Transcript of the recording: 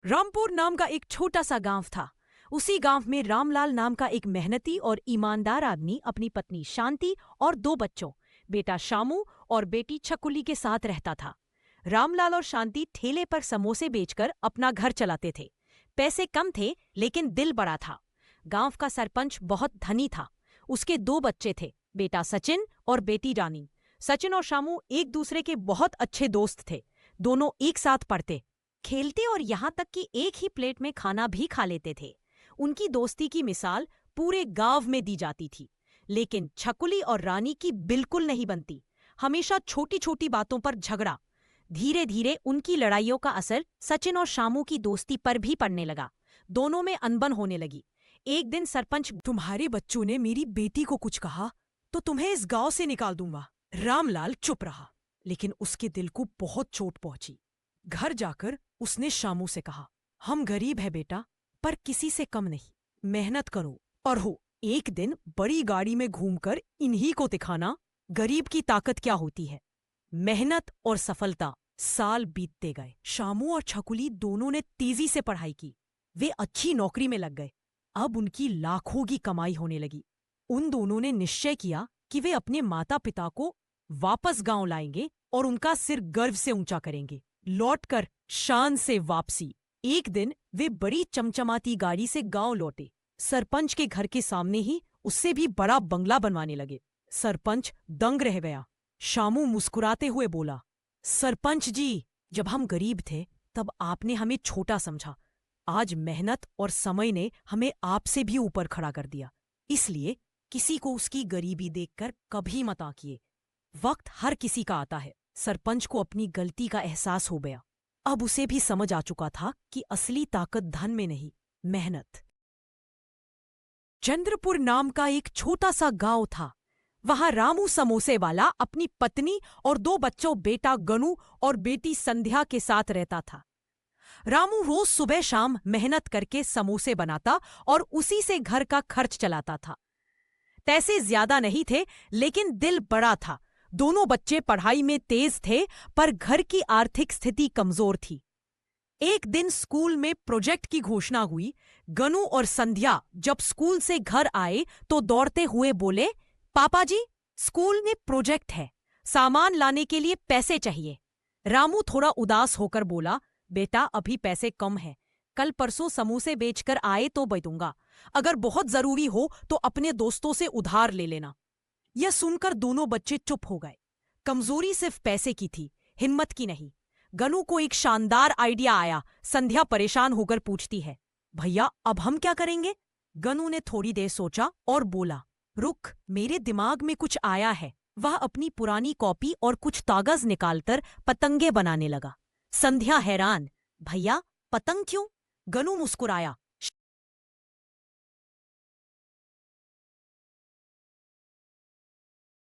रामपुर नाम का एक छोटा सा गांव था। उसी गांव में रामलाल नाम का एक मेहनती और ईमानदार आदमी अपनी पत्नी शांति और दो बच्चों, बेटा शामू और बेटी छकुली के साथ रहता था। रामलाल और शांति ठेले पर समोसे बेचकर अपना घर चलाते थे। पैसे कम थे लेकिन दिल बड़ा था। गांव का सरपंच बहुत धनी था। उसके दो बच्चे थे, बेटा सचिन और बेटी रानी। सचिन और शामू एक दूसरे के बहुत अच्छे दोस्त थे। दोनों एक साथ पढ़ते, खेलते और यहाँ तक कि एक ही प्लेट में खाना भी खा लेते थे। उनकी दोस्ती की मिसाल पूरे गांव में दी जाती थी। लेकिन छकुली और रानी की बिल्कुल नहीं बनती। हमेशा छोटी छोटी बातों पर झगड़ा। धीरे धीरे उनकी लड़ाइयों का असर सचिन और शामू की दोस्ती पर भी पड़ने लगा। दोनों में अनबन होने लगी। एक दिन सरपंच, तुम्हारे बच्चों ने मेरी बेटी को कुछ कहा तो तुम्हें इस गांव से निकाल दूंगा। रामलाल चुप रहा, लेकिन उसके दिल को बहुत चोट पहुंची। घर जाकर उसने शामू से कहा, हम गरीब है बेटा, पर किसी से कम नहीं। मेहनत करो और हो एक दिन बड़ी गाड़ी में घूमकर इन्हीं को दिखाना गरीब की ताकत क्या होती है। मेहनत और सफलता। साल बीतते गए। शामू और छकुली दोनों ने तेजी से पढ़ाई की। वे अच्छी नौकरी में लग गए। अब उनकी लाखों की कमाई होने लगी। उन दोनों ने निश्चय किया कि वे अपने माता पिता को वापस गांव लाएंगे और उनका सिर गर्व से ऊंचा करेंगे। लौटकर शान से वापसी। एक दिन वे बड़ी चमचमाती गाड़ी से गांव लौटे। सरपंच के घर के सामने ही उससे भी बड़ा बंगला बनवाने लगे। सरपंच दंग रह गया। शामू मुस्कुराते हुए बोला, सरपंच जी, जब हम गरीब थे तब आपने हमें छोटा समझा। आज मेहनत और समय ने हमें आपसे भी ऊपर खड़ा कर दिया। इसलिए किसी को उसकी गरीबी देखकर कभी मत आंकिए। वक्त हर किसी का आता है। सरपंच को अपनी गलती का एहसास हो गया। अब उसे भी समझ आ चुका था कि असली ताकत धन में नहीं, मेहनत। चंद्रपुर नाम का एक छोटा सा गांव था। वहां रामू समोसे वाला अपनी पत्नी और दो बच्चों, बेटा गनू और बेटी संध्या के साथ रहता था। रामू रोज सुबह शाम मेहनत करके समोसे बनाता और उसी से घर का खर्च चलाता था। पैसे ज्यादा नहीं थे लेकिन दिल बड़ा था। दोनों बच्चे पढ़ाई में तेज थे पर घर की आर्थिक स्थिति कमजोर थी। एक दिन स्कूल में प्रोजेक्ट की घोषणा हुई। गनू और संध्या जब स्कूल से घर आए तो दौड़ते हुए बोले, पापा जी, स्कूल में प्रोजेक्ट है, सामान लाने के लिए पैसे चाहिए। रामू थोड़ा उदास होकर बोला, बेटा अभी पैसे कम हैं, कल परसों समोसे बेचकर आए तो दे दूंगा। अगर बहुत जरूरी हो तो अपने दोस्तों से उधार ले लेना। यह सुनकर दोनों बच्चे चुप हो गए। कमजोरी सिर्फ पैसे की थी, हिम्मत की नहीं। गनू को एक शानदार आइडिया आया। संध्या परेशान होकर पूछती है, भैया अब हम क्या करेंगे? गनू ने थोड़ी देर सोचा और बोला, रुक, मेरे दिमाग में कुछ आया है। वह अपनी पुरानी कॉपी और कुछ कागज निकालकर पतंगे बनाने लगा। संध्या हैरान, भैया पतंग क्यों? गनू मुस्कुराया,